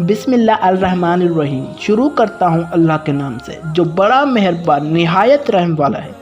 बिस्मिल्लाहिर्रहमानिर्रहीम। शुरू करता हूँ अल्लाह के नाम से जो बड़ा मेहरबान निहायत रहम वाला है।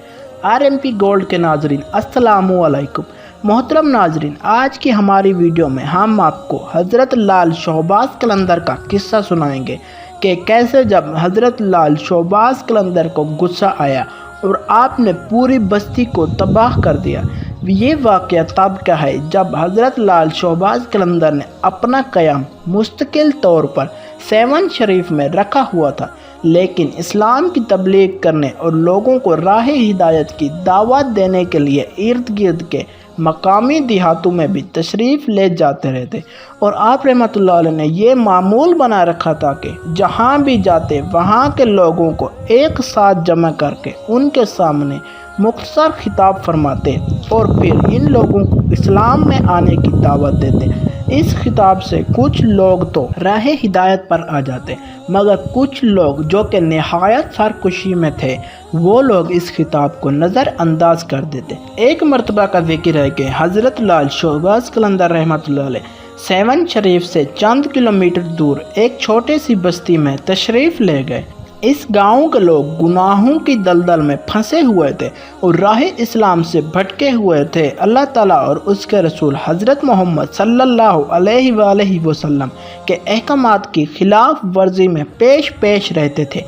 RMP गोल्ड के नाजरीन अस्सलामु अलैकुम। मोहतरम नाजरीन, आज की हमारी वीडियो में हम आपको हज़रत लाल शहबाज कलंदर का किस्सा सुनाएंगे कि कैसे जब हज़रत लाल शहबाज कलंदर को गुस्सा आया और आपने पूरी बस्ती को तबाह कर दिया। ये वाक़या तब का है जब हज़रत लाल शहबाज कलंदर ने अपना क़याम मुस्तकिल तौर पर 7 शरीफ में रखा हुआ था, लेकिन इस्लाम की तबलीग करने और लोगों को राह हिदायत की दावत देने के लिए इर्द गिर्द के मकामी देहातों में भी तशरीफ़ ले जाते रहते। और आप रहमतुल्लाह अलैह ने ये मामूल बना रखा था कि जहाँ भी जाते वहाँ के लोगों को एक साथ जमा करके उनके सामने मुख्तसर खिताब फरमाते और फिर इन लोगों को इस्लाम में आने की दावत देते। इस खिताब से कुछ लोग तो राह हिदायत पर आ जाते, मगर कुछ लोग जो कि निहायत सरकशी में थे वो लोग इस खिताब को नज़रअंदाज कर देते। एक मरतबा का जिक्र है कि हज़रत लाल शहबाज कलंदर रहमतुल्लाह अलैह 7 शरीफ से चंद किलोमीटर दूर एक छोटी सी बस्ती में तशरीफ़ ले गए। इस गांव के लोग गुनाहों की दलदल में फंसे हुए थे और राह इस्लाम से भटके हुए थे। अल्लाह ताला और उसके रसूल हज़रत मोहम्मद सल्लल्लाहु अलैहि वसल्लम के अहकामात की खिलाफ वर्जी में पेश रहते थे।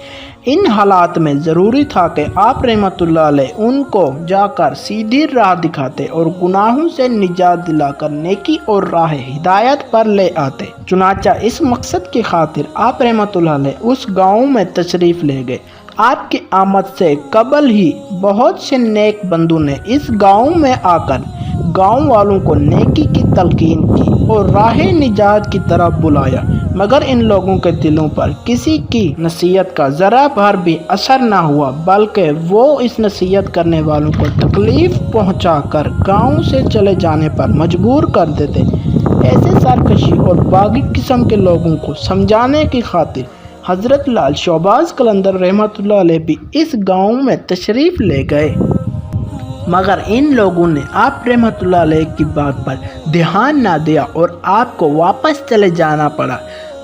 इन हालात में ज़रूरी था कि आप रहमतुल्लाह अलैह उनको जाकर सीधी राह दिखाते और गुनाहों से निजात दिलाकर नेकी और राह हिदायत पर ले आते। चुनाचा इस मकसद की खातिर आप रहमतुल्लाह अलैह उस गांव में तशरीफ़ ले गए। आपकी आमद से कबल ही बहुत से नेक बंदों ने इस गांव में आकर गांव वालों को नेकी की तलकीन की और राह निजात की तरफ बुलाया, मगर इन लोगों के दिलों पर किसी की नसीहत का ज़रा भर भी असर न हुआ, बल्कि वो इस नसीहत करने वालों को तकलीफ़ पहुंचाकर गांव से चले जाने पर मजबूर कर देते। ऐसे सरकशी और बागी किस्म के लोगों को समझाने की खातिर हज़रत लाल शहबाज कलंदर रहमतुल्लाह अलैह भी इस गांव में तशरीफ़ ले गए, मगर इन लोगों ने आप रहमतुल्लाह अलैह की बात पर ध्यान ना दिया और आपको वापस चले जाना पड़ा।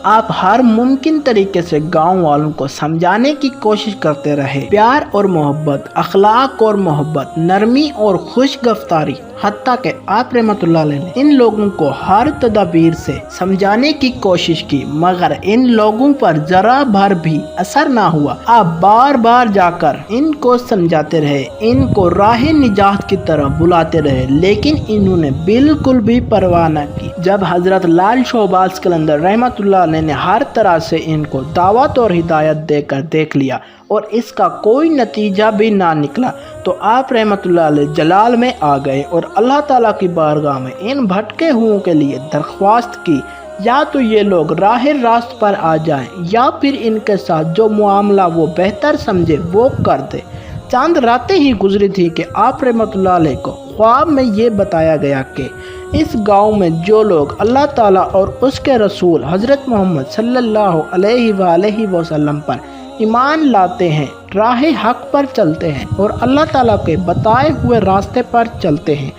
आप हर मुमकिन तरीके से गांव वालों को समझाने की कोशिश करते रहे। प्यार और मोहब्बत, अखलाक और मोहब्बत, नरमी और खुशगफ्तारी, हत्ता कि आप रहमतुल्लाह अलैह ने इन लोगों को हर तदबीर से समझाने की कोशिश की, मगर इन लोगों पर जरा भर भी असर ना हुआ। आप बार बार जाकर इनको समझाते रहे, इनको राह निजात की तरफ बुलाते रहे, लेकिन इन्होंने बिल्कुल भी परवाह न की। जब हज़रत लाल शहबाज कलंदर रहमतुल्लाह अलैह ने हर तरह से इनको दावत और हिदायत देकर देख लिया और इसका कोई नतीजा भी ना निकला, तो आप रहमतुल्लाह अलैह जलाल में आ गए और अल्लाह ताला की बारगाह में इन भटके हुओं के लिए दरख्वास्त की, या तो ये लोग राह रास्त पर आ जाएं या फिर इनके साथ जो मामला वो बेहतर समझे वो कर दे। चंद रातें ही गुजरी थी कि आप रहमतुल्लाह अलैह को ख्वाब में ये बताया गया कि इस गांव में जो लोग अल्लाह ताला और उसके रसूल हज़रत मोहम्मद सल्लल्लाहु अलैहि वसल्लम पर ईमान लाते हैं, राह हक पर चलते हैं और अल्लाह ताला के बताए हुए रास्ते पर चलते हैं,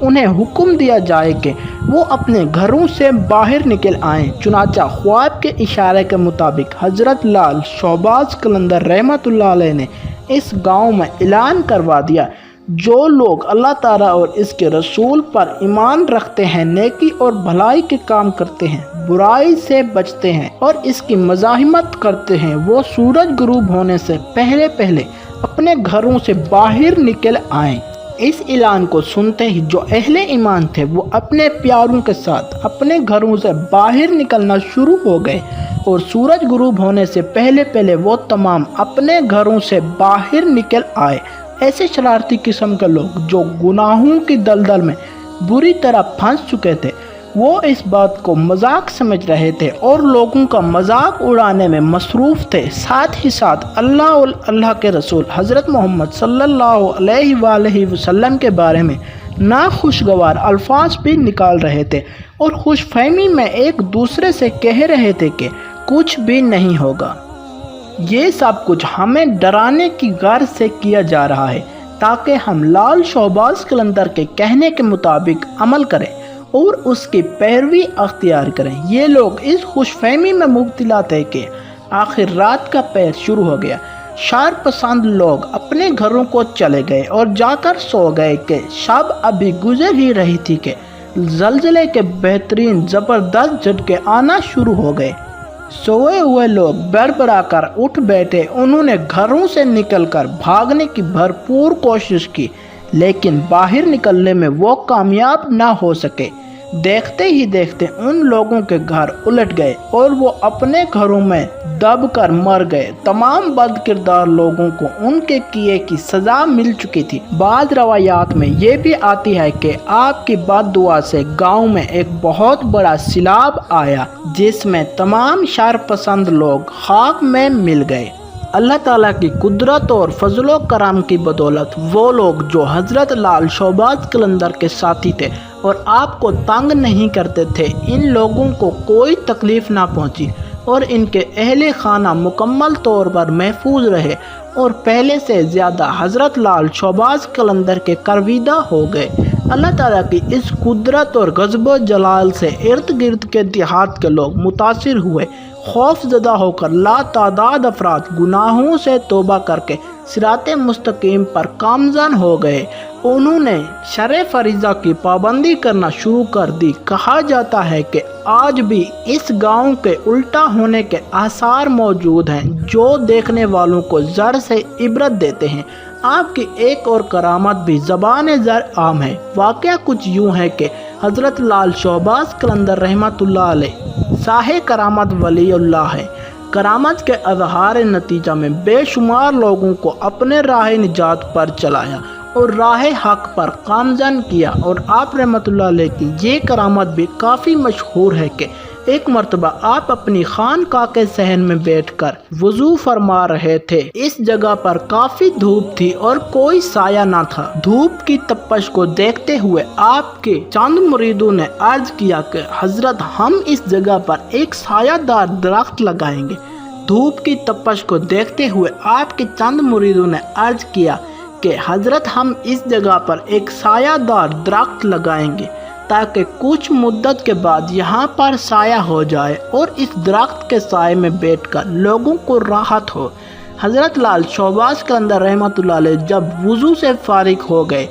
उन्हें हुक्म दिया जाए कि वो अपने घरों से बाहर निकल आएँ। चुनाचा ख्वाब के इशारे के मुताबिक हज़रत लाल शहबाज कलंदर रहमतुल्लाह अलैह ने इस गांव में ऐलान करवा दिया, जो लोग अल्लाह ताला और इसके रसूल पर ईमान रखते हैं, नेकी और भलाई के काम करते हैं, बुराई से बचते हैं और इसकी मज़ाहिमत करते हैं, वो सूरज गुरूब होने से पहले पहले अपने घरों से बाहर निकल आएं। इस ऐलान को सुनते ही जो अहले ईमान थे वो अपने प्यारों के साथ अपने घरों से बाहर निकलना शुरू हो गए और सूरज गुरूब होने से पहले पहले वो तमाम अपने घरों से बाहर निकल आए। ऐसे शरारती किस्म के लोग जो गुनाहों की दलदल में बुरी तरह फंस चुके थे, वो इस बात को मजाक समझ रहे थे और लोगों का मजाक उड़ाने में मसरूफ़ थे। साथ ही साथ अल्लाह और अल्लाह के रसूल हज़रत मोहम्मद सल्लल्लाहु अलैहि वसल्लम के बारे में नाखुशगवार अल्फाज भी निकाल रहे थे और खुशफहमी में एक दूसरे से कह रहे थे कि कुछ भी नहीं होगा। ये सब कुछ हमें डराने की गर्ज से किया जा रहा है تاکہ ہم لال شہباز قلندر کے کہنے کے مطابق عمل کریں اور اس کی پیروی اختیار کریں۔ یہ لوگ اس خوش فہمی میں مبتلا تھے کہ آخر رات کا پہر شروع ہو گیا۔ شار پسند لوگ اپنے گھروں کو چلے گئے اور جا کر سو گئے کہ شب ابھی گزر ہی رہی تھی کہ زلزلے کے بہترین زبردست جھٹکے آنا شروع ہو گئے۔ سوئے ہوئے لوگ بڑبڑا کر اٹھ بیٹھے۔ انہوں نے گھروں سے نکل کر بھاگنے کی بھرپور کوشش کی، لیکن باہر نکلنے میں وہ کامیاب نہ ہو سکے۔ دیکھتے ہی دیکھتے ان لوگوں کے گھر الٹ گئے اور وہ اپنے گھروں میں دب کر مر گئے۔ تمام بد کردار لوگوں کو ان کے کیے کی سزا مل چکی تھی۔ بعض روایات میں یہ بھی آتی ہے کہ آپ کی بد دعا سے گاؤں میں ایک بہت بڑا سیلاب آیا، جس میں تمام شر پسند لوگ خاک میں مل گئے۔ اللہ تعالیٰ کی قدرت اور فضل و کرم کی بدولت وہ لوگ جو حضرت لال شہباز قلندر کے ساتھی تھے اور آپ کو تنگ نہیں کرتے تھے، ان لوگوں کو کوئی تکلیف نہ پہنچی اور ان کے اہل خانہ مکمل طور پر محفوظ رہے اور پہلے سے زیادہ حضرت لال شہباز قلندر کے کرویدہ ہو گئے۔ اللہ تعالیٰ کی اس قدرت اور غضب و جلال سے ارد گرد کے دیہات کے لوگ متاثر ہوئے۔ خوف زدہ ہو کر لا تعداد افراد گناہوں سے توبہ کر کے صراط مستقیم پر گامزن ہو گئے۔ انہوں نے شرع فریضہ کی پابندی کرنا شروع کر دی۔ کہا جاتا ہے کہ آج بھی اس گاؤں کے الٹا ہونے کے آثار موجود ہیں جو دیکھنے والوں کو زر سے عبرت دیتے ہیں۔ آپ کی ایک اور کرامت بھی زبان زر عام ہے۔ واقعہ کچھ یوں ہے کہ حضرت لال شہباز قلندر رحمۃ اللہ علیہ صاحب کرامت ولی اللہ ہے۔ کرامت کے اظہار نتیجہ میں بے شمار لوگوں کو اپنے راہ نجات پر چلایا اور راہ حق پر گامزن کیا، اور آپ رحمۃ اللہ علیہ کی یہ کرامت بھی کافی مشہور ہے کہ ایک مرتبہ آپ اپنی خانقاہ کے صحن میں بیٹھ کر وضو فرما رہے تھے۔ اس جگہ پر کافی دھوپ تھی اور کوئی سایہ نہ تھا۔ دھوپ کی تپش کو دیکھتے ہوئے آپ کے چند مریدوں نے عرض کیا کہ حضرت ہم اس جگہ پر ایک سایہ دار درخت لگائیں گے۔ دھوپ کی تپش کو دیکھتے ہوئے آپ کے چند مریدوں نے عرض کیا کہ حضرت ہم اس جگہ پر ایک سایہ دار درخت لگائیں گے تاکہ کچھ مدت کے بعد یہاں پر سایہ ہو جائے اور اس درخت کے سائے میں بیٹھ کر لوگوں کو راحت ہو۔ حضرت لال شہباز قلندر رحمۃ اللہ علیہ جب وضو سے فارغ ہو گئے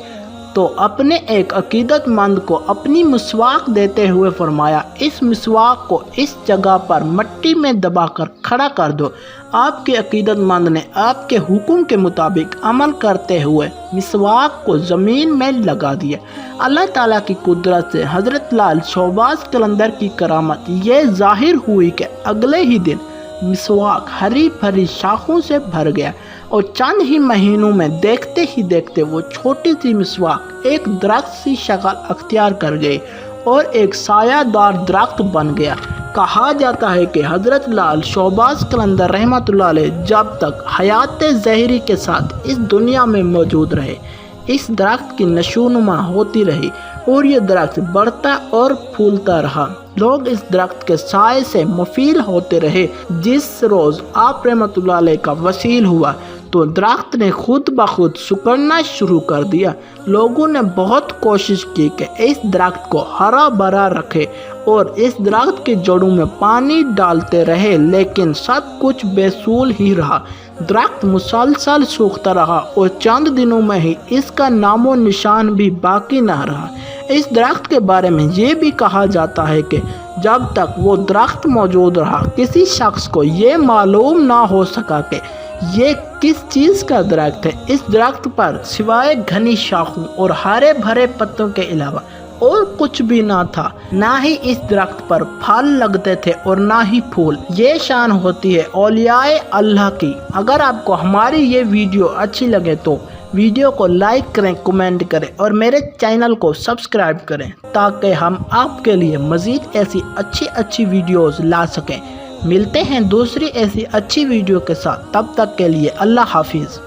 تو اپنے ایک عقیدت مند کو اپنی مسواک دیتے ہوئے فرمایا، اس مسواک کو اس جگہ پر مٹی میں دبا کر کھڑا کر دو۔ آپ کے عقیدت مند نے آپ کے حکم کے مطابق عمل کرتے ہوئے مسواک کو زمین میں لگا دیا۔ اللہ تعالیٰ کی قدرت سے حضرت لال شہباز قلندر کی کرامت یہ ظاہر ہوئی کہ اگلے ہی دن مسواک ہری بھری شاخوں سے بھر گیا اور چند ہی مہینوں میں دیکھتے ہی دیکھتے وہ چھوٹی سی مسواک ایک درخت سی شکل اختیار کر گئی اور ایک سایہ دار درخت بن گیا۔ کہا جاتا ہے کہ حضرت لال شہباز قلندر رحمۃ اللہ علیہ جب تک حیات ظاہری کے ساتھ اس دنیا میں موجود رہے، اس درخت کی نشوونما ہوتی رہی اور یہ درخت بڑھتا اور پھولتا رہا۔ لوگ اس درخت کے سائے سے مفیل ہوتے رہے۔ جس روز آپ رحمۃ اللہ علیہ کا وصول ہوا تو درخت نے خود بخود سکڑنا شروع کر دیا۔ لوگوں نے بہت کوشش کی کہ اس درخت کو ہرا بھرا رکھے اور اس درخت کی جڑوں میں پانی ڈالتے رہے، لیکن سب کچھ بے سول ہی رہا۔ درخت مسلسل سوکھتا رہا اور چند دنوں میں ہی اس کا نام و نشان بھی باقی نہ رہا۔ اس درخت کے بارے میں یہ بھی کہا جاتا ہے کہ جب تک وہ درخت موجود رہا کسی شخص کو یہ معلوم نہ ہو سکا کہ یہ کس چیز کا درخت ہے۔ اس درخت پر سوائے گھنی شاخوں اور ہرے بھرے پتوں کے علاوہ اور کچھ بھی نہ تھا۔ نہ ہی اس درخت پر پھل لگتے تھے اور نہ ہی پھول۔ یہ شان ہوتی ہے اولیاء اللہ کی۔ اگر آپ کو ہماری یہ ویڈیو اچھی لگے تو ویڈیو کو لائک کریں، کمنٹ کریں اور میرے چینل کو سبسکرائب کریں تاکہ ہم آپ کے لیے مزید ایسی اچھی ویڈیوز لا سکیں۔ ملتے ہیں دوسری ایسی اچھی ویڈیو کے ساتھ، تب تک کے لیے اللہ حافظ۔